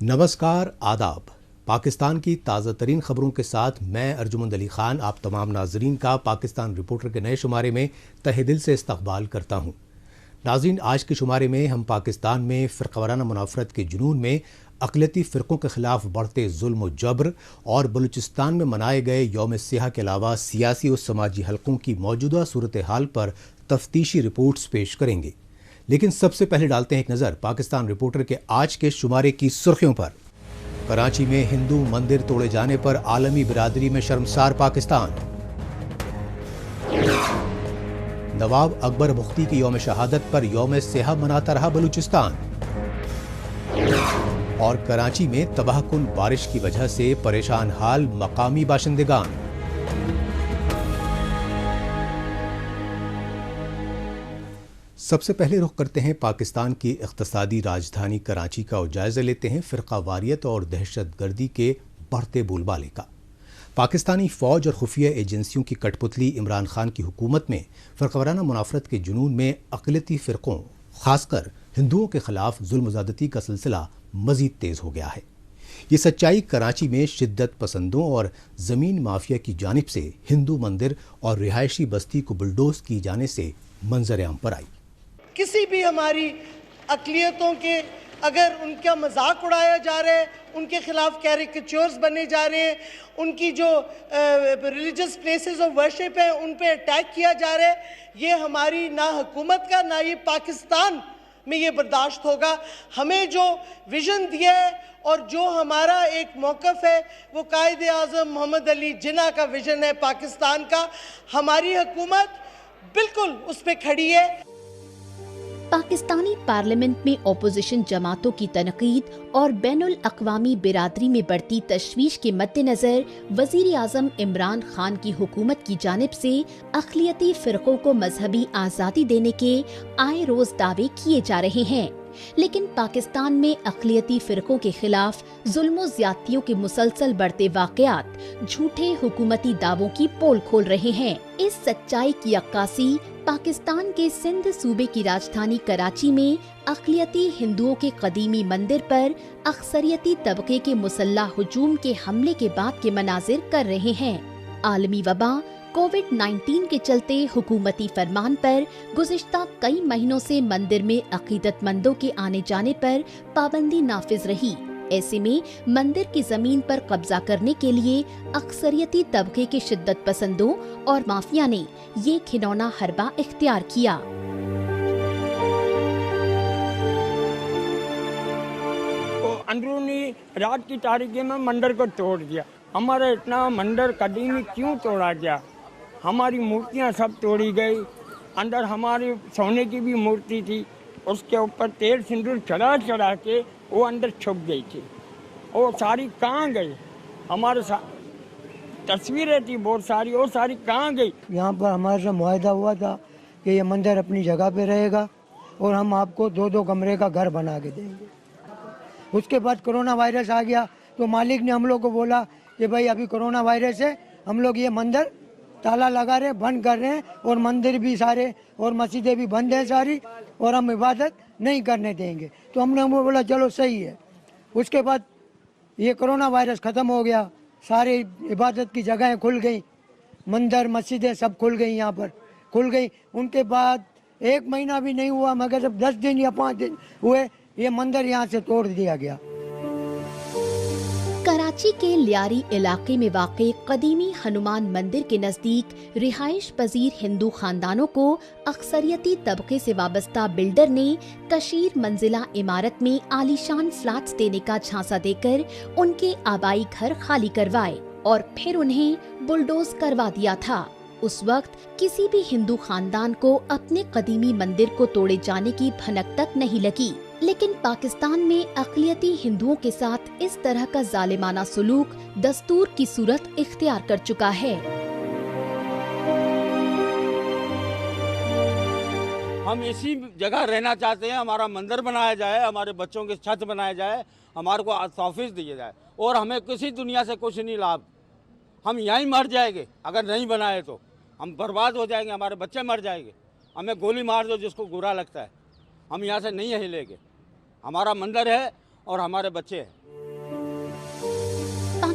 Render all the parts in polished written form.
नमस्कार, आदाब। पाकिस्तान की ताज़ा तरीन खबरों के साथ मैं अर्जुमंद अली खान आप तमाम नाजरीन का पाकिस्तान रिपोर्टर के नए शुमारे में तहे दिल से इस्तकबाल करता हूँ। नाज़रीन, आज के शुमारे में हम पाकिस्तान में फ़िरक़ावाराना मुनाफ़रत के जुनून में अक़लियती फ़िरक़ों के ख़िलाफ़ बढ़ते जुल्म व जबर और बलूचिस्तान में मनाए गए यौम सियाह के अलावा सियासी और समाजी हलकों की मौजूदा सूरत हाल पर तफ्तीशी रिपोर्ट्स पेश करेंगे। लेकिन सबसे पहले डालते हैं एक नज़र पाकिस्तान रिपोर्टर के आज के शुमारे की सुर्खियों पर। कराची में हिंदू मंदिर तोड़े जाने पर आलमी बिरादरी में शर्मसार पाकिस्तान। नवाब अकबर मुफ्ती की यौम शहादत पर यौम सियाह मनाता रहा बलूचिस्तान। और कराची में तबाहकुन बारिश की वजह से परेशान हाल मकामी बाशिंदेगान। सबसे पहले रुख करते हैं पाकिस्तान की इक़्तिसादी राजधानी कराची का और जायज़ा लेते हैं फ़िरक़ा वारियत और दहशतगर्दी के बढ़ते बोलबाले का। पाकिस्तानी फ़ौज और खुफिया एजेंसियों की कठपुतली इमरान खान की हुकूमत में फ़िरक़ावाराना मुनाफ़रत के जुनून में अक़लियती फ़िरक़ों ख़ासकर हिंदुओं के ख़िलाफ़ जुल्म ज़्यादती का सिलसिला मज़ीद तेज़ हो गया है। ये सच्चाई कराची में शिद्दत पसंदों और ज़मीन माफिया की जानिब से हिंदू मंदिर और रिहायशी बस्ती को बुलडोज़ किए जाने से मंजर आम पर आई। किसी भी हमारी अक़लियतों के अगर उनका मजाक उड़ाया जा रहा है, उनके खिलाफ कैरिकेचर्स बने जा रहे हैं, उनकी जो रिलीजियस प्लेसेस ऑफ वर्शिप है उन पे अटैक किया जा रहा है, ये हमारी ना हुकूमत का ना ये पाकिस्तान में ये बर्दाश्त होगा। हमें जो विज़न दिया है और जो हमारा एक मौक़िफ़ है वो कायदे आज़म मोहम्मद अली जिन्ना का विज़न है पाकिस्तान का। हमारी हुकूमत बिल्कुल उस पर खड़ी है। पाकिस्तानी पार्लियामेंट में ओपोजिशन जमातों की तनकीद और बैनुल अक़वामी बिरादरी में बढ़ती तशवीश के मद्देनजर वज़ीर आज़म इमरान खान की हुकूमत की जानिब से अक़लियती फ़िरक़ों को मजहबी आज़ादी देने के आए रोज़ दावे किए जा रहे हैं। लेकिन पाकिस्तान में अक़लियती फ़िरक़ों के खिलाफ जुल्म ज़्यादतियों के मुसलसल बढ़ते वाक़यात झूठे हुकूमती दावों की पोल खोल रहे हैं। इस सच्चाई की अक्कासी पाकिस्तान के सिंध सूबे की राजधानी कराची में अक़लियती हिंदुओं के कदीमी मंदिर पर अक्सरियती तबके के मुसल्लह हुजूम के हमले के बाद के मनाजिर कर रहे हैं। आलमी वबा कोविड-19 के चलते हुकूमती फरमान पर गुज़िश्ता कई महीनों से मंदिर में अक़ीदतमंदों के आने जाने पर पाबंदी नाफिज रही। ऐसे में मंदिर की जमीन पर कब्जा करने के लिए अक्सरियती तबके के शिद्दत पसंदों और माफिया ने ये घिनौना हरबा इख्तियार किया। तो अंदरूनी रात की तारीकी में मंदिर को तोड़ दिया। हमारा इतना मंदिर कदीमी क्यों तोड़ा गया? हमारी मूर्तियाँ सब तोड़ी गई। अंदर हमारी सोने की भी मूर्ति थी, उसके ऊपर तेल सिंदूर चढ़ा चढ़ा के वो अंदर छुप गई थी। वो सारी कहाँ गई? हमारे तस्वीरें थी बहुत सारी, वो सारी कहाँ गई? यहाँ पर हमारे से मुआहदा हुआ था कि ये मंदिर अपनी जगह पे रहेगा और हम आपको 2-2 कमरे का घर बना के देंगे। उसके बाद कोरोना वायरस आ गया तो मालिक ने हम लोग को बोला कि भाई अभी कोरोना वायरस है, हम लोग ये मंदिर ताला लगा रहे, बंद कर रहे हैं और मंदिर भी सारे और मस्जिदें भी बंद हैं सारी, और हम इबादत नहीं करने देंगे। तो हमने बोला चलो सही है। उसके बाद ये कोरोना वायरस ख़त्म हो गया, सारे इबादत की जगहें खुल गई, मंदिर मस्जिदें सब खुल गई, यहाँ पर खुल गई। उनके बाद 1 महीना भी नहीं हुआ मगर जब 10 दिन या 5 दिन हुए ये मंदिर यहाँ से तोड़ दिया गया। कराची के लियारी इलाके में वाक़े कदीमी हनुमान मंदिर के नजदीक रिहाइश पजीर हिंदू खानदानों को अक्सरियती तबके से वाबस्ता बिल्डर ने कशीर मंजिला इमारत में आलीशान फ्लैट्स देने का झांसा देकर उनके आबाई घर खाली करवाए और फिर उन्हें बुलडोज करवा दिया था। उस वक्त किसी भी हिंदू खानदान को अपने कदीमी मंदिर को तोड़े जाने की भनक तक नहीं लगी। लेकिन पाकिस्तान में अक़लियती हिंदुओं के साथ इस तरह का जालिमाना सुलूक दस्तूर की सूरत इख्तियार कर चुका है। हम इसी जगह रहना चाहते हैं, हमारा मंदिर बनाया जाए, हमारे बच्चों के छत बनाया जाए, हमारे को ऑफिस दिए जाए और हमें किसी दुनिया से कुछ नहीं लाभ। हम यहीं मर जाएंगे, अगर नहीं बनाए तो हम बर्बाद हो जाएंगे, हमारे बच्चे मर जाएंगे। हमें गोली मार दो जिसको बुरा लगता है, हम यहाँ से नहीं हिलेंगे। हमारा मंदिर है और हमारे बच्चे हैं।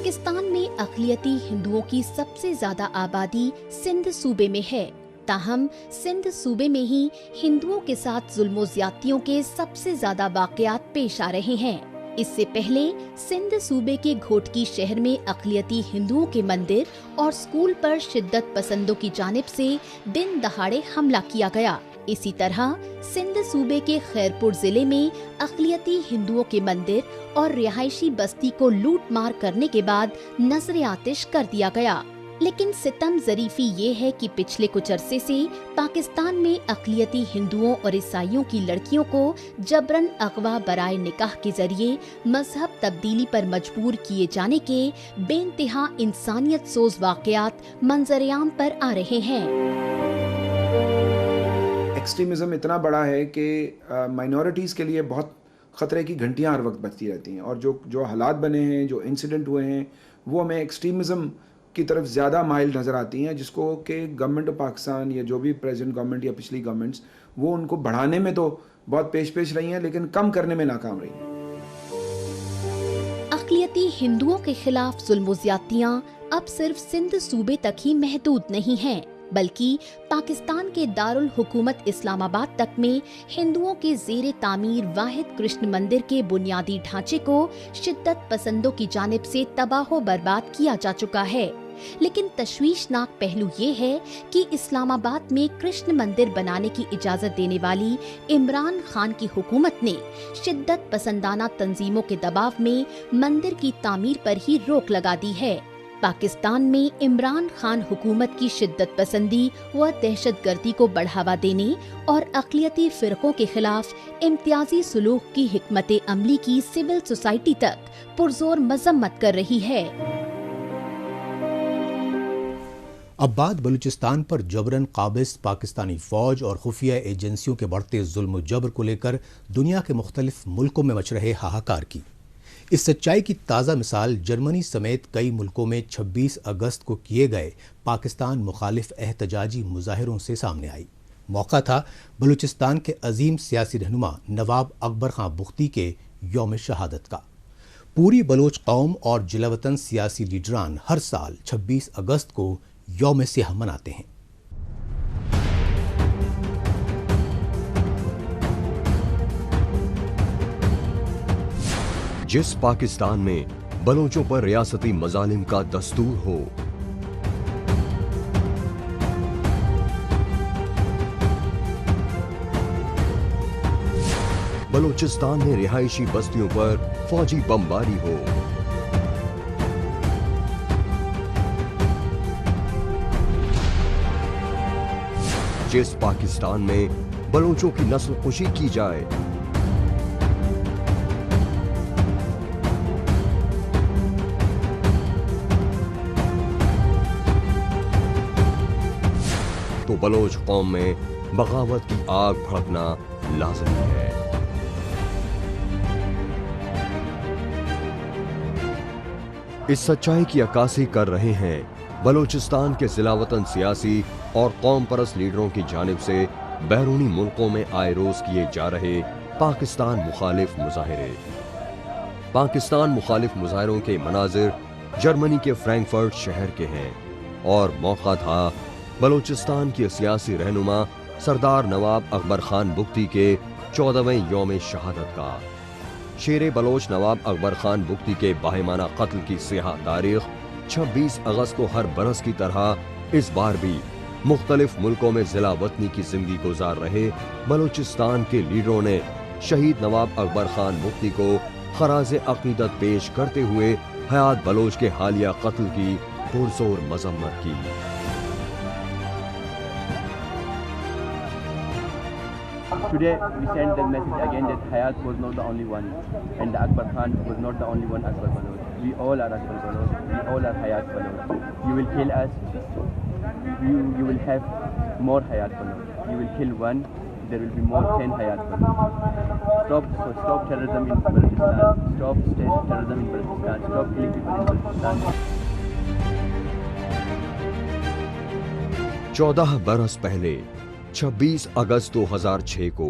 पाकिस्तान में अक़लियती हिंदुओं की सबसे ज्यादा आबादी सिंध सूबे में है। ताहम सिंध सूबे में ही हिंदुओं के साथ जुल्म ज्यादतियों के सबसे ज्यादा वाक़यात पेश आ रहे हैं। इससे पहले सिंध सूबे के घोटकी शहर में अक़लियती हिंदुओं के मंदिर और स्कूल पर शिद्दत पसंदों की जानिब से दिन दहाड़े हमला किया गया। इसी तरह सिंध सूबे के खैरपुर जिले में अक़लियती हिंदुओं के मंदिर और रिहायशी बस्ती को लूट मार करने के बाद नजर आतिश कर दिया गया। लेकिन सितम ज़रीफ़ी ये है कि पिछले कुछ अरसे से पाकिस्तान में अक़लियती हिंदुओं और ईसाइयों की लड़कियों को जबरन अगवा बराए निकाह के जरिए मजहब तब्दीली पर मजबूर किए जाने के बेइंतहा इंसानियत सोज वाक़यात मंजरेआम पर आ रहे हैं। एक्सट्रीमिज़म इतना बड़ा है कि माइनॉरिटीज़ के लिए बहुत ख़तरे की घंटियाँ हर वक्त बजती रहती हैं, और जो हालात बने हैं, जो इंसिडेंट हुए हैं, वो हमें एक्सट्रीमिज़म की तरफ ज़्यादा माइल नज़र आती हैं, जिसको कि गवर्नमेंट ऑफ पाकिस्तान या जो भी प्रेजेंट गवर्नमेंट या पिछली गवर्नमेंट्स वो उनको बढ़ाने में तो बहुत पेश रही हैं, लेकिन कम करने में नाकाम रही हैं। अक़लियती हिंदुओं के खिलाफ जुल्म ज़्यादतियां अब सिर्फ सिंध सूबे तक ही महदूद नहीं हैं, बल्कि पाकिस्तान के दारुल हुकूमत इस्लामाबाद तक में हिंदुओं के ज़ेरे तामीर वाहिद कृष्ण मंदिर के बुनियादी ढांचे को शिद्दत पसंदों की जानिब से तबाह बर्बाद किया जा चुका है। लेकिन तशवीशनाक पहलू ये है कि इस्लामाबाद में कृष्ण मंदिर बनाने की इजाजत देने वाली इमरान खान की हुकूमत ने शिद्दत पसंदाना तंजीमों के दबाव में मंदिर की तामीर पर ही रोक लगा दी है। पाकिस्तान में इमरान खान हुकूमत की शिद्दत पसंदी व दहशतगर्दी को बढ़ावा देने और अक़लियती फ़िरक़ों के खिलाफ इम्तियाजी सुलूक की हिकमत अमली की सिविल सोसाइटी तक पुरजोर मजम्मत कर रही है। अब बात बलूचिस्तान पर जबरन काबिज़ पाकिस्तानी फ़ौज और खुफिया एजेंसियों के बढ़ते जुल्म जबर को लेकर दुनिया के मुख्तलिफ मुल्कों में मच रहे हाहाकार की। इस सच्चाई की ताज़ा मिसाल जर्मनी समेत कई मुल्कों में 26 अगस्त को किए गए पाकिस्तान मुखालिफ एहतजाजी मुजाहिरों से सामने आई। मौका था बलूचिस्तान के अजीम सियासी रहनुमा नवाब अकबर खां बुख्ती के यौम शहादत का। पूरी बलोच कौम और जिलावतन सियासी लीडरान हर साल 26 अगस्त को यौम सियाह मनाते हैं। जिस पाकिस्तान में बलोचों पर रियासती मजालिम का दस्तूर हो, बलूचिस्तान में रिहायशी बस्तियों पर फौजी बमबारी हो, जिस पाकिस्तान में बलोचों की नस्ल कुशी की जाए, तो बलोच कौम में बगावत की आग भड़कना लाज़मी है। इस सच्चाई की अक्कासी कर रहे हैं बलूचिस्तान के जिलावतन सियासी और कौम परस्त लीडरों की जानिब से बैरूनी मुल्कों में आए रोज किए जा रहे पाकिस्तान मुखालिफ मुजाहिरे। पाकिस्तान मुखालिफ मुजाहिरों के मनाजिर जर्मनी के फ्रैंकफर्ट शहर के हैं और मौका था बलूचिस्तान के सियासी रहनुमा सरदार नवाब अकबर खान बुख्ती के 14वें यौम शहादत का। शेरे बलोच नवाब अकबर खान बुख्ती के बाहिमाना कत्ल की सियाह तारीख 26 अगस्त को हर बरस की तरह इस बार भी मुख्तलिफ मुल्कों में जिला वतनी की जिंदगी गुजार रहे बलूचिस्तान के लीडरों ने शहीद नवाब अकबर खान बुख्ती को खराज अकीदत पेश करते हुए हयात बलोच के हालिया कत्ल की पुरजोर मजम्मत की। Today we send the message again that Hayat was not the only one and Akbar Khan was not the only one Akbar Baloch. We all are Akbar Baloch. We all are Hayat Baloch. You will kill us, you will have more Hayat Baloch. You will kill one, there will be more 10 Hayat Baloch. Stop terrorism in Balochistan. Stop terrorism in Balochistan. Stop killing people in Balochistan. 14 बरस पहले 26 अगस्त 2006 को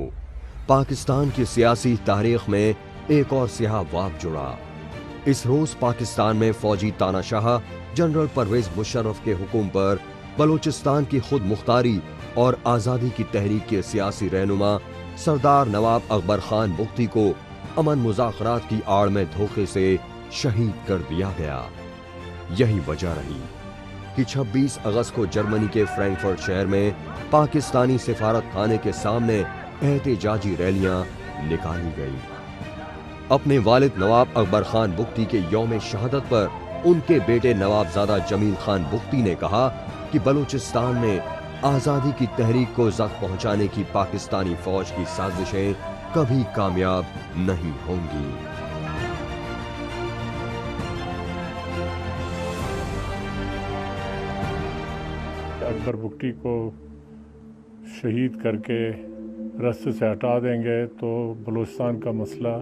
पाकिस्तान की सियासी तारीख में एक और स्याह वाक़ जुड़ा। इस रोज पाकिस्तान में फौजी तानाशाह जनरल परवेज मुशर्रफ के हुक्म पर बलूचिस्तान की खुद मुख्तारी और आज़ादी की तहरीक के सियासी रहनुमा सरदार नवाब अकबर खान बुख्ती को अमन मुज़ाकरात की आड़ में धोखे से शहीद कर दिया गया। यही वजह रही कि 26 अगस्त को जर्मनी के फ्रैंकफर्ट शहर में पाकिस्तानी सिफारत खाने के सामने एहतजाजी रैलियां निकाली गई। अपने वालिद नवाब अकबर खान बुख्ती के यौम शहादत पर उनके बेटे नवाबजादा जमील खान बुख्ती ने कहा कि बलूचिस्तान में आज़ादी की तहरीक को ज़ख्म पहुंचाने की पाकिस्तानी फौज की साजिशें कभी कामयाब नहीं होंगी। अकबर बुख्ती को शहीद करके रास्ते से हटा देंगे तो बलूचिस्तान का मसला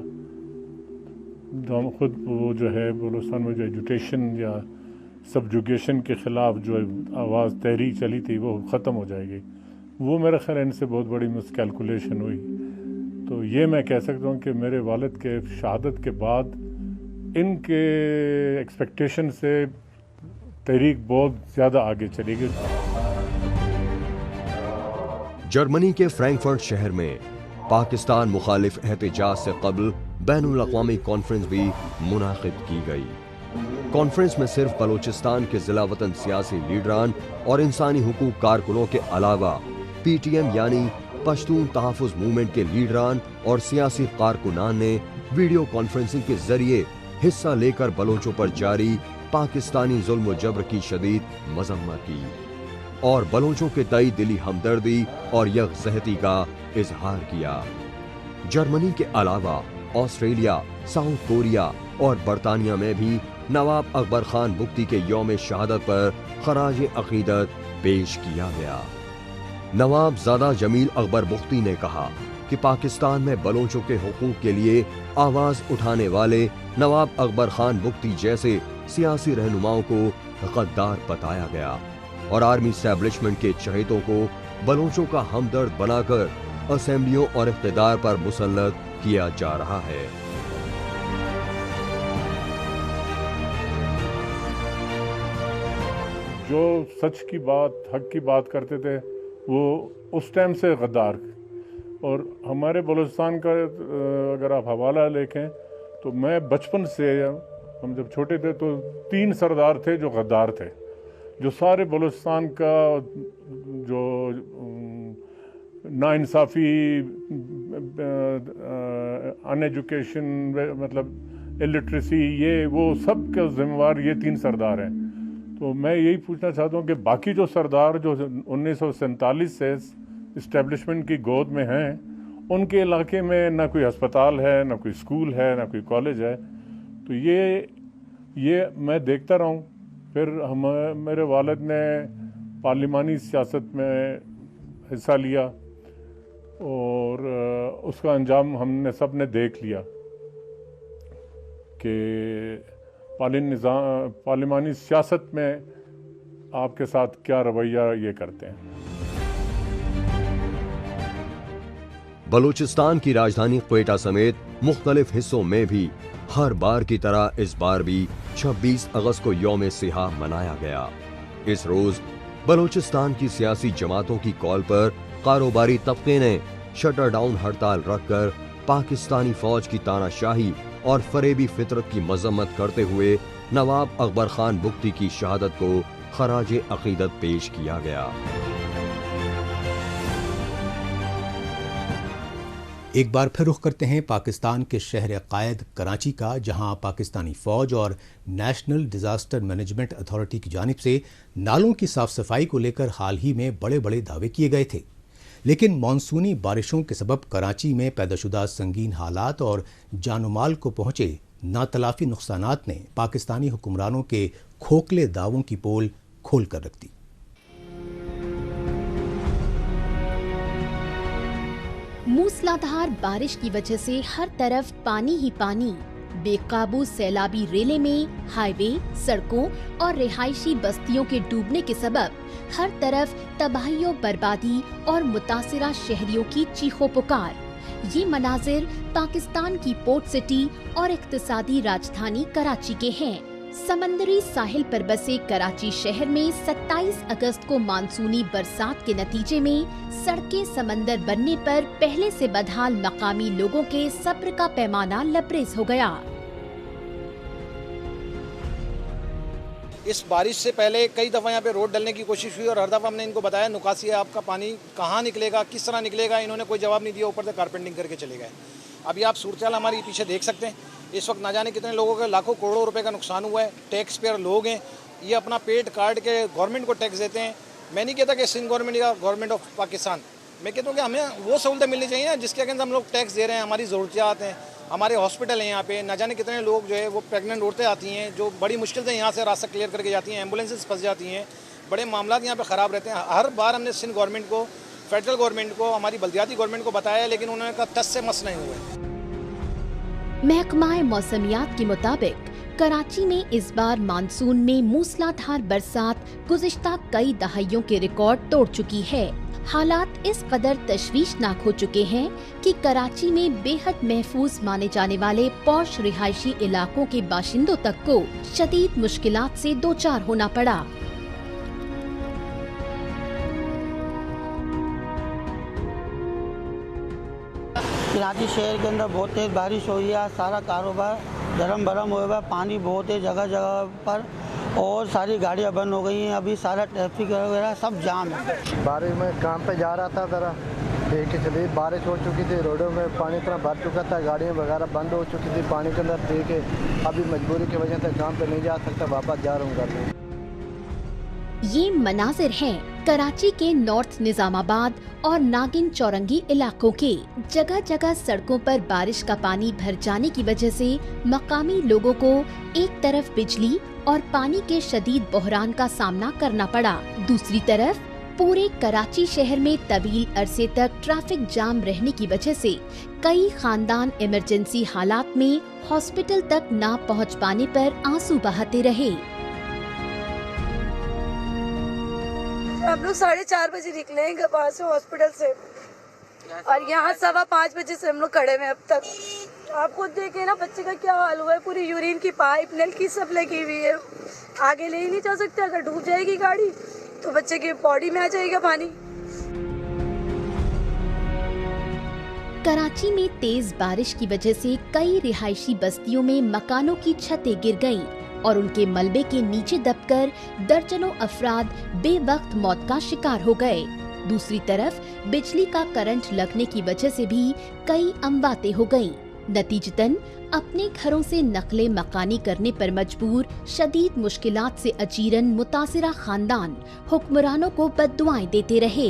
खुद वो जो है बलूचिस्तान में जो एजुकेशन या सबजुगेशन के ख़िलाफ़ जो आवाज़ तहरीक चली थी वो ख़त्म हो जाएगी। वो मेरा ख्याल इनसे बहुत बड़ी मिसकैलकुलेशन हुई। तो ये मैं कह सकता हूँ कि मेरे वालिद के शहादत के बाद इनके एक्सपेक्टेशन से तहरीक बहुत ज़्यादा आगे चलेगी। जर्मनी के फ्रैंकफर्ट शहर में पाकिस्तान मुखालिफ एहतजाज से कबल बैनुल अक़वामी कॉन्फ्रेंस भी मुनाकिद की गई। कॉन्फ्रेंस में सिर्फ बलूचिस्तान के जिला वतन सियासी लीडरान और इंसानी हुकूक कारकुनों के अलावा PTM यानी पश्तून तहफ़्फ़ुज़ मूवमेंट के लीडरान और सियासी कारकुनान ने वीडियो कॉन्फ्रेंसिंग के जरिए हिस्सा लेकर बलोचों पर जारी पाकिस्तानी जुल्म जबर की शदीद मज़म्मत की और बलोचों के तई दिली हमदर्दी और यकजहती का इजहार किया। जर्मनी के अलावा ऑस्ट्रेलिया, साउथ कोरिया और बरतानिया में भी नवाब अकबर खान बुख्ती के यौम शहादत पर खराज अकीदत पेश किया गया। नवाबजादा जमील अकबर बुख्ती ने कहा कि पाकिस्तान में बलोचों के हुकूक के लिए आवाज उठाने वाले नवाब अकबर खान बुख्ती जैसे सियासी रहनुमाओं को गद्दार बताया गया और आर्मी एस्टैब्लिशमेंट के चहेतों को बलोचों का हमदर्द बनाकर असेंबलियों और इख्तिदार पर मुसल्लत किया जा रहा है। जो सच की बात, हक की बात करते थे वो उस टाइम से गद्दार। और हमारे बलूचिस्तान का अगर आप हवाला लेखें तो मैं बचपन से, हम जब छोटे थे तो 3 सरदार थे जो गद्दार थे, जो सारे बलूचिस्तान का जो नाइंसाफ़ी, अनएजुकेशन, मतलब इलिटरेसी, ये वो सब का जिम्मेवार ये 3 सरदार हैं। तो मैं यही पूछना चाहता हूँ कि बाकी जो सरदार जो 1947 से इस्टेब्लिशमेंट की गोद में हैं, उनके इलाके में ना कोई अस्पताल है, ना कोई स्कूल है, ना कोई कॉलेज है। तो ये मैं देखता रहा हूँ। फिर मेरे वालिद ने पार्लिमानी सियासत में हिस्सा लिया और उसका अंजाम हमने सब ने देख लिया कि पार्लिमानी सियासत में आपके साथ क्या रवैया ये करते हैं। बलूचिस्तान की राजधानी क्वेटा समेत मुख्तलिफ हिस्सों में भी हर बार की तरह इस बार भी 26 अगस्त को यौम सियाह मनाया गया। इस रोज बलूचिस्तान की सियासी जमातों की कॉल पर कारोबारी तबके ने शटर डाउन हड़ताल रखकर पाकिस्तानी फौज की तानाशाही और फरेबी फितरत की मजम्मत करते हुए नवाब अकबर खान बुख्ती की शहादत को खराज अकीदत पेश किया गया। एक बार फिर रुख करते हैं पाकिस्तान के शहर कायद कराची का, जहां पाकिस्तानी फौज और नेशनल डिजास्टर मैनेजमेंट अथॉरिटी की जानिब से नालों की साफ सफाई को लेकर हाल ही में बड़े बड़े दावे किए गए थे। लेकिन मानसूनी बारिशों के सबब कराची में पैदाशुदा संगीन हालात और जानमाल को पहुंचे नातलाफी नुकसानात ने पाकिस्तानी हुक्मरानों के खोखले दावों की पोल खोल कर रख दी। मूसलाधार बारिश की वजह से हर तरफ पानी ही पानी, बेकाबू सैलाबी रेले में हाईवे, सड़कों और रिहायशी बस्तियों के डूबने के सबब हर तरफ तबाही और बर्बादी और मुतासिरा शहरियों की चीखों पुकार। ये मनाजिर पाकिस्तान की पोर्ट सिटी और इक्तिसादी राजधानी कराची के हैं। समंदरी साहिल पर बसे कराची शहर में 27 अगस्त को मानसूनी बरसात के नतीजे में सड़कें समंदर बनने पर पहले से बदहाल मकामी लोगों के सब्र का पैमाना लबरेज हो गया। इस बारिश से पहले कई दफ़ा यहाँ पे रोड डलने की कोशिश हुई और हर दफ़ा हमने इनको बताया निकासी है, आपका पानी कहाँ निकलेगा, किस तरह निकलेगा, इन्होंने कोई जवाब नहीं दिया, ऊपर से कारपेंटिंग करके चले गए। अभी आप सूरत हमारी पीछे देख सकते हैं, इस वक्त ना जाने कितने लोगों का लाखों करोड़ों रुपए का नुकसान हुआ है। टैक्स पेयर लोग हैं, ये अपना पेट काट के गवर्नमेंट को टैक्स देते हैं। मैं नहीं कहता कि सिंध गवर्नमेंट या गवर्नमेंट ऑफ पाकिस्तान, मैं कहता हूँ कि हमें वो सहूलतें मिलनी चाहिए जिसके अगेंस्ट हम लोग टैक्स दे रहे हैं। हमारी ज़रूरियात हैं, हमारे हॉस्पिटल हैं यहाँ पे, ना जाने कितने लोग जो है वो प्रेग्नेंट औरतें आती हैं जो बड़ी मुश्किल से यहाँ से रास्ता क्लियर करके जाती हैं, एम्बुलेंसेस फंस जाती हैं, बड़े मामला यहाँ पे ख़राब रहते हैं। हर बार हमने सिंध गवर्नमेंट को, फेडरल गवर्नमेंट को, हमारी बल्दियाती गवर्नमेंट को बताया, लेकिन उन्होंने कहा टस से मस नहीं हुए। महकमा मौसमियात के मुताबिक कराची में इस बार मानसून में मूसलाधार बरसात गुज़िश्ता कई दहाइयों के रिकॉर्ड तोड़ चुकी है। हालात इस कदर तशवीशनाक हो चुके हैं कि कराची में बेहद महफूज माने जाने वाले पॉश रिहायशी इलाकों के बाशिंदों तक को शदीद मुश्किलात से दो चार होना पड़ा। कराची शहर के अंदर बहुत तेज बारिश हुई है, सारा कारोबार धर्म भरम हुआ है, पानी बहुत है जगह जगह पर और सारी गाड़ियां बंद हो गई हैं। अभी सारा ट्रैफिक वगैरह सब जाम है। बारिश में काम पे जा रहा था, ज़रा देख के चलिए, बारिश हो चुकी थी, रोडों में पानी इतना भर चुका था, गाड़ियाँ वगैरह बंद हो चुकी थी पानी के अंदर। ठीक है, अभी मजबूरी की वजह से काम पे नहीं जा सकता, वापस जा रहा हूँ घर में। ये मनाजिर हैं कराची के नॉर्थ निजामाबाद और नागिन चौरंगी इलाकों के। जगह जगह सड़कों पर बारिश का पानी भर जाने की वजह से मकामी लोगों को एक तरफ बिजली और पानी के शदीद बहरान का सामना करना पड़ा, दूसरी तरफ पूरे कराची शहर में तवील अरसे तक ट्रैफिक जाम रहने की वजह से कई खानदान इमरजेंसी हालात में हॉस्पिटल तक ना पहुंच पाने पर आंसू बहाते रहे। हम लोग 4:30 बजे निकले हैं वहाँ से हॉस्पिटल से और यहाँ 5:15 बजे से हम लोग खड़े हैं अब तक। आप खुद देखे ना बच्चे का क्या हाल हुआ है, पूरी यूरिन की पाइप नल की सब लगी हुई है, आगे ले ही नहीं जा सकते। अगर डूब जाएगी गाड़ी तो बच्चे की बॉडी में आ जाएगा पानी। कराची में तेज बारिश की वजह से कई रिहायशी बस्तियों में मकानों की छतें गिर गईं और उनके मलबे के नीचे दबकर दर्जनों अफराद बेवक्त मौत का शिकार हो गए। दूसरी तरफ बिजली का करंट लगने की वजह से भी कई अमवातें हो गईं। नतीजतन अपने घरों से नकले मकानी करने पर मजबूर शदीद मुश्किलात से अजीरन मुतासिरा खानदान हुक्मरानों को बद्दुआएं देते रहे।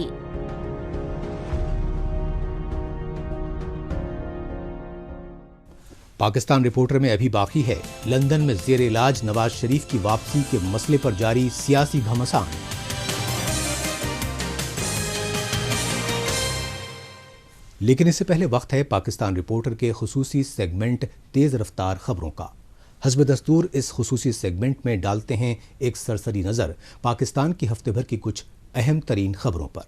पाकिस्तान रिपोर्टर में अभी बाकी है लंदन में ज़ेर इलाज नवाज शरीफ की वापसी के मसले पर जारी सियासी घमासान। लेकिन इससे पहले वक्त है पाकिस्तान रिपोर्टर के खुसूसी सेगमेंट तेज रफ्तार खबरों का। हस्ब दस्तूर इस खुसूसी सेगमेंट में डालते हैं एक सरसरी नजर पाकिस्तान की हफ्ते भर की कुछ अहम तरीन खबरों पर।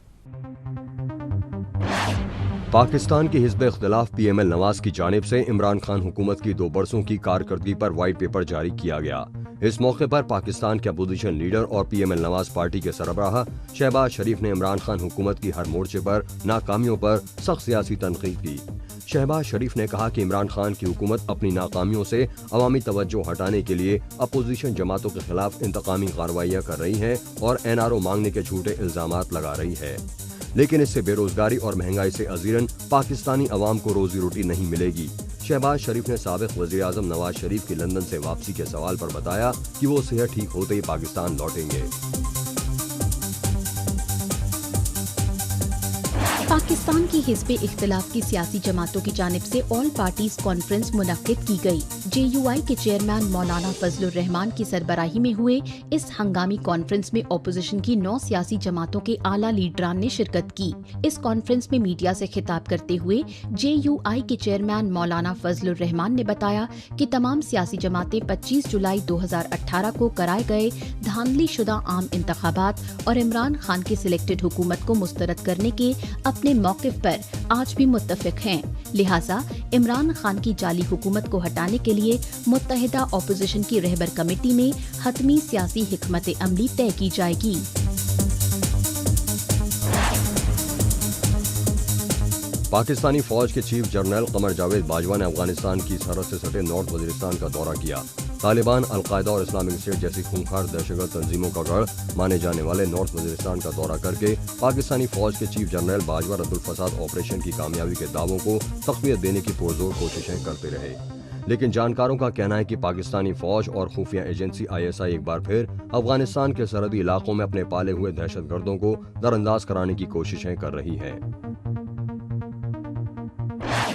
पाकिस्तान के हिज़्ब इख्तिलाफ PML नवाज की जानिब से इमरान खान हुकूमत की 2 बरसों की कारकर्दगी पर वाइट पेपर जारी किया गया। इस मौके पर पाकिस्तान के अपोजिशन लीडर और PML नवाज पार्टी के सरबराह शहबाज शरीफ ने इमरान खान हुकूमत की हर मोर्चे पर नाकामियों पर सख्त सियासी तनकीद की। शहबाज शरीफ ने कहा कि इमरान खान की हुकूमत अपनी नाकामियों से अवामी तवज्जो हटाने के लिए अपोजिशन जमातों के खिलाफ इंतकामी कार्रवाइयाँ कर रही है और NRO मांगने के झूठे इल्जामात लगा रही है, लेकिन इससे बेरोजगारी और महंगाई से अजीरन पाकिस्तानी अवाम को रोजी रोटी नहीं मिलेगी। शहबाज शरीफ ने साबिक वज़ीर आज़म नवाज शरीफ की लंदन से वापसी के सवाल पर बताया कि वो सेहत ठीक होते ही पाकिस्तान लौटेंगे। पाकिस्तान की हिज़्ब इख्तिलाफ की सियासी जमातों की जानिब से ऑल पार्टीज कॉन्फ्रेंस मुनक्किद की गई। JUI के चेयरमैन मौलाना फजलुर रहमान की सरबराही में हुए इस हंगामी कॉन्फ्रेंस में ओपोजिशन की 9 सियासी जमातों के आला लीडरान ने शिरकत की। इस कॉन्फ्रेंस में मीडिया से खिताब करते हुए JUI के चेयरमैन मौलाना फजलुर रहमान ने बताया कि तमाम सियासी जमातें 25 जुलाई 2018 को कराए गए धांधली शुदा आम इंतखाबात और इमरान खान की सिलेक्टेड हुकूमत को मुस्तरद करने के अपने मौक़िफ़ पर आज भी मुत्तफ़िक़ हैं। लिहाजा इमरान खान की जाली हुकूमत को हटाने के लिए मुत्तहिदा ऑपोजिशन की रहबर कमेटी में हतमी सियासी हिकमत अमली तय की जाएगी। पाकिस्तानी फौज के चीफ जनरल कमर जावेद बाजवा ने अफगानिस्तान की सरहद से सटे नॉर्थ वजीरिस्तान का दौरा किया। तालिबान, अलकायदा और इस्लामिक स्टेट जैसी खूंखार दहशतगर्द तंजीमों का गढ़ माने जाने वाले नॉर्थ वजीरिस्तान का दौरा करके पाकिस्तानी फौज के चीफ जनरल बाजवा रद्दुल फसाद ऑपरेशन की कामयाबी के दावों को तक़वियत देने की पुरजोर कोशिशें करते रहे। लेकिन जानकारों का कहना है कि पाकिस्तानी फौज और खुफिया एजेंसी ISI एक बार फिर अफगानिस्तान के सरहदी इलाकों में अपने पाले हुए दहशतगर्दों को दरअंदाज कराने की कोशिशें कर रही है।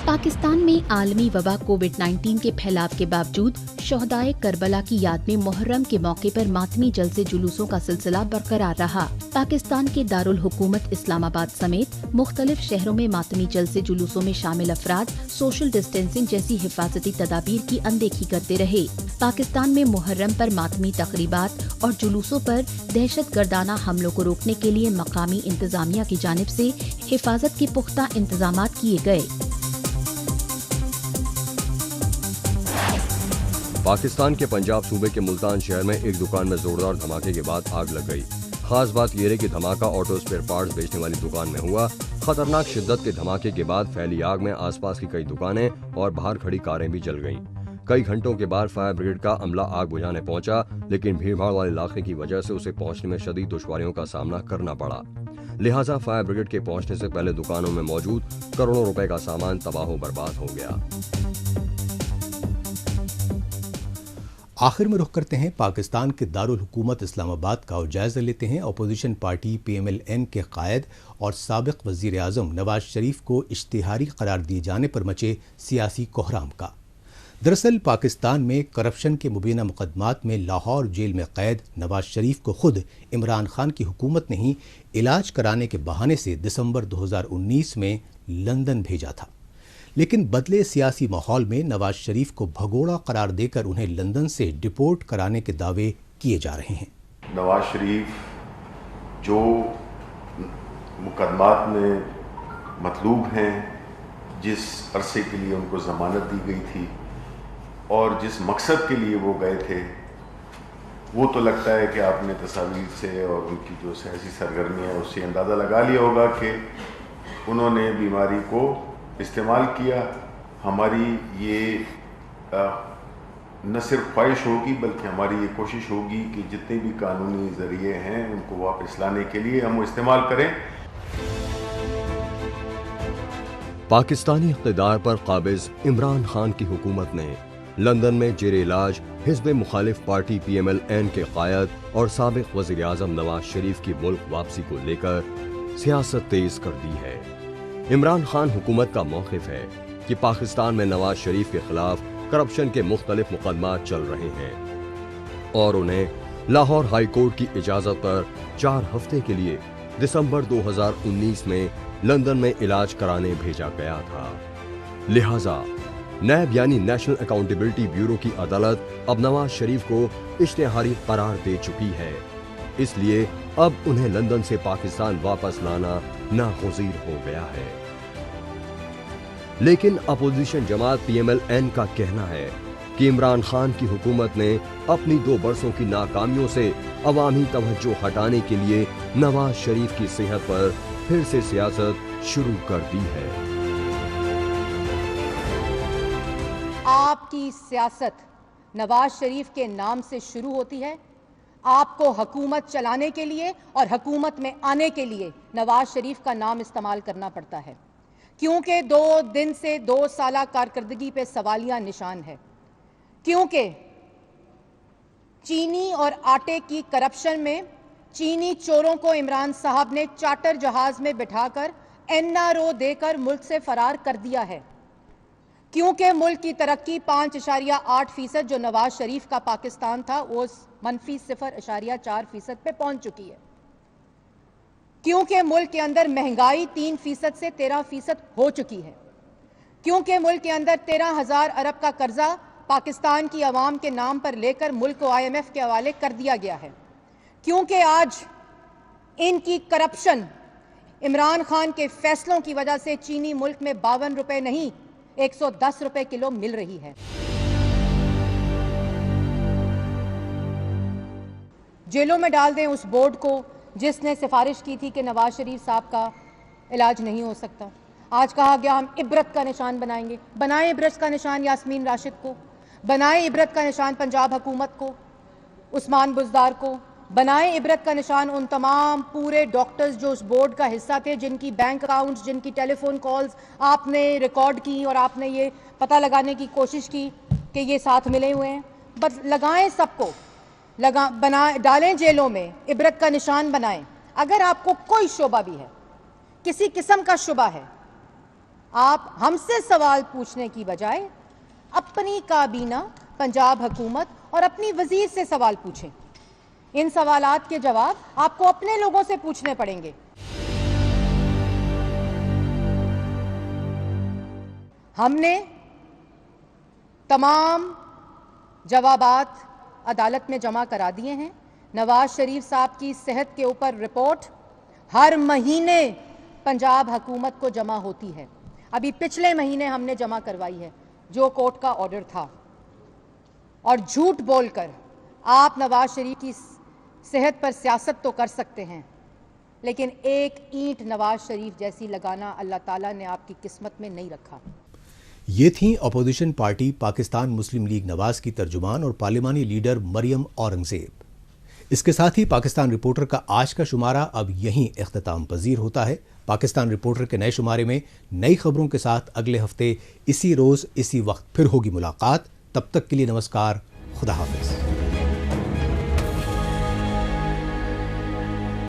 पाकिस्तान में आलमी वबा कोविड-19 के फैलाव के बावजूद शोहदाए करबला की याद में मुहर्रम के मौके पर मातमी जलसे जुलूसों का सिलसिला बरकरार रहा। पाकिस्तान के दारुल हुकूमत इस्लामाबाद समेत मुख्तलिफ शहरों में मातमी जलसे जुलूसों में शामिल अफराद सोशल डिस्टेंसिंग जैसी हिफाजती तदाबीर की अनदेखी करते रहे। पाकिस्तान में मुहर्रम पर मातमी तकरीबात और जुलूसों पर दहशत गर्दाना हमलों को रोकने के लिए मकामी इंतजामिया की जानिब से हिफाजत के पुख्ता इंतजाम किए गए। पाकिस्तान के पंजाब सूबे के मुल्तान शहर में एक दुकान में जोरदार धमाके के बाद आग लग गई। खास बात यह है कि धमाका ऑटो स्पेयर पार्ट्स बेचने वाली दुकान में हुआ। खतरनाक शिद्दत के धमाके के बाद फैली आग में आसपास की कई दुकानें और बाहर खड़ी कारें भी जल गईं। कई घंटों के बाद फायर ब्रिगेड का अमला आग बुझाने पहुंचा, लेकिन भीड़भाड़ वाले इलाके की वजह से उसे पहुंचने में शदीद दुश्वारियों का सामना करना पड़ा। लिहाजा फायर ब्रिगेड के पहुंचने से पहले दुकानों में मौजूद करोड़ों रुपए का सामान तबाह बर्बाद हो गया। आखिर में रुख करते हैं पाकिस्तान के दारुल हुकूमत इस्लामाबाद का और जायजा लेते हैं अपोजिशन पार्टी PMLN के कायद और साबिक वजीर आज़म नवाज शरीफ को इश्तिहारी करार दिए जाने पर मचे सियासी कोहराम का। दरअसल पाकिस्तान में करप्शन के मुबीना मुकदमात में लाहौर जेल में कैद नवाज शरीफ को खुद इमरान खान की हुकूमत ने ही इलाज कराने के बहाने से दिसंबर 2019 में लंदन भेजा था, लेकिन बदले सियासी माहौल में नवाज शरीफ को भगोड़ा करार देकर उन्हें लंदन से डिपोर्ट कराने के दावे किए जा रहे हैं। नवाज शरीफ जो मुकदमात में मतलूब हैं, जिस अरसे के लिए उनको ज़मानत दी गई थी और जिस मकसद के लिए वो गए थे, वो तो लगता है कि आपने तस्वीर से और उनकी जो सियासी सरगर्मियाँ है उससे अंदाज़ा लगा लिया होगा कि उन्होंने बीमारी को इस्तेमाल किया। हमारी ये न सिर्फ ख्वाहिश होगी बल्कि हमारी ये कोशिश होगी कि जितने भी कानूनी ज़रिए हैं उनको वापस लाने के लिए हम वो इस्तेमाल करें। पाकिस्तानी इक़्तिदार पर काबिज इमरान खान की हुकूमत ने लंदन में जेरे इलाज हिज़्ब मुखालिफ पार्टी PMLN के कायद और साबिक वज़ीर आज़म नवाज शरीफ की मुल्क वापसी को लेकर सियासत तेज कर दी है। इमरान खान हुकूमत का मौक़िफ़ है कि पाकिस्तान में नवाज शरीफ के खिलाफ करप्शन के मुख्तलिफ मुकदमात चल रहे हैं और उन्हें लाहौर हाई कोर्ट की इजाज़त पर 4 हफ्ते के लिए दिसंबर 2019 में लंदन में इलाज कराने भेजा गया था। लिहाजा नैब यानी नेशनल अकाउंटेबिलिटी ब्यूरो की अदालत अब नवाज शरीफ को इश्तिहारी करार दे चुकी है, इसलिए अब उन्हें लंदन से पाकिस्तान वापस लाना नागुज़ीर हो गया है। लेकिन अपोजिशन जमात PMLN का कहना है कि इमरान खान की हुकूमत ने अपनी 2 बरसों की नाकामियों से अवामी तवज्जो हटाने के लिए नवाज शरीफ की सेहत पर फिर से सियासत शुरू कर दी है। आपकी सियासत नवाज शरीफ के नाम से शुरू होती है। आपको हुकूमत चलाने के लिए और हुकूमत में आने के लिए नवाज शरीफ का नाम इस्तेमाल करना पड़ता है, क्योंकि 2 दिन से 2 साला कारकर्दगी पे सवालिया निशान है। क्योंकि चीनी और आटे की करप्शन में चीनी चोरों को इमरान साहब ने चार्टर जहाज में बिठाकर NRO देकर मुल्क से फरार कर दिया है। क्योंकि मुल्क की तरक्की 5.8% जो नवाज शरीफ का पाकिस्तान था वो -0.4% पे पहुंच चुकी है। क्योंकि मुल्क के अंदर महंगाई 3% से 13% हो चुकी है। क्योंकि मुल्क के अंदर 13,000 अरब का कर्जा पाकिस्तान की आवाम के नाम पर लेकर मुल्क को IMF के हवाले कर दिया गया है। क्योंकि आज इनकी करप्शन, इमरान खान के फैसलों की वजह से चीनी मुल्क में 52 रुपए नहीं 110 रुपए किलो मिल रही है। जेलों में डाल दें उस बोर्ड को जिसने सिफारिश की थी कि नवाज शरीफ साहब का इलाज नहीं हो सकता। आज कहा गया हम इबरत का निशान बनाएंगे। बनाएं इबरत का निशान यास्मीन राशिद को, बनाएं इबरत का निशान पंजाब हुकूमत को, उस्मान बुज़दार को, बनाएं इबरत का निशान उन तमाम पूरे डॉक्टर्स जो उस बोर्ड का हिस्सा थे, जिनकी बैंक अकाउंट्स, जिनकी टेलीफोन कॉल्स आपने रिकॉर्ड की और आपने ये पता लगाने की कोशिश की कि ये साथ मिले हुए हैं। बस लगाएं सबको, डालें जेलों में, इबरत का निशान बनाएं। अगर आपको कोई शुबा भी है, किसी किस्म का शुबा है, आप हमसे सवाल पूछने की बजाय अपनी काबीना, पंजाब हुकूमत और अपनी वजीर से सवाल पूछें। इन सवालात के जवाब आपको अपने लोगों से पूछने पड़ेंगे। हमने तमाम जवाबात अदालत में जमा करा दिए हैं। नवाज शरीफ साहब की सेहत के ऊपर रिपोर्ट हर महीने पंजाब हुकूमत को जमा होती है। अभी पिछले महीने हमने जमा करवाई है, जो कोर्ट का ऑर्डर था। और झूठ बोलकर आप नवाज शरीफ की सेहत पर सियासत तो कर सकते हैं, लेकिन एक ईंट नवाज शरीफ जैसी लगाना अल्लाह ताला ने आपकी किस्मत में नहीं रखा। ये थी अपोजिशन पार्टी पाकिस्तान मुस्लिम लीग नवाज की तर्जुमान और पार्लिमानी लीडर मरियम औरंगजेब। इसके साथ ही पाकिस्तान रिपोर्टर का आज का शुमारा अब यहीं इख्तिताम पजीर होता है। पाकिस्तान रिपोर्टर के नए शुमारे में नई खबरों के साथ अगले हफ्ते इसी रोज इसी वक्त फिर होगी मुलाकात। तब तक के लिए नमस्कार, खुदा हाफिज।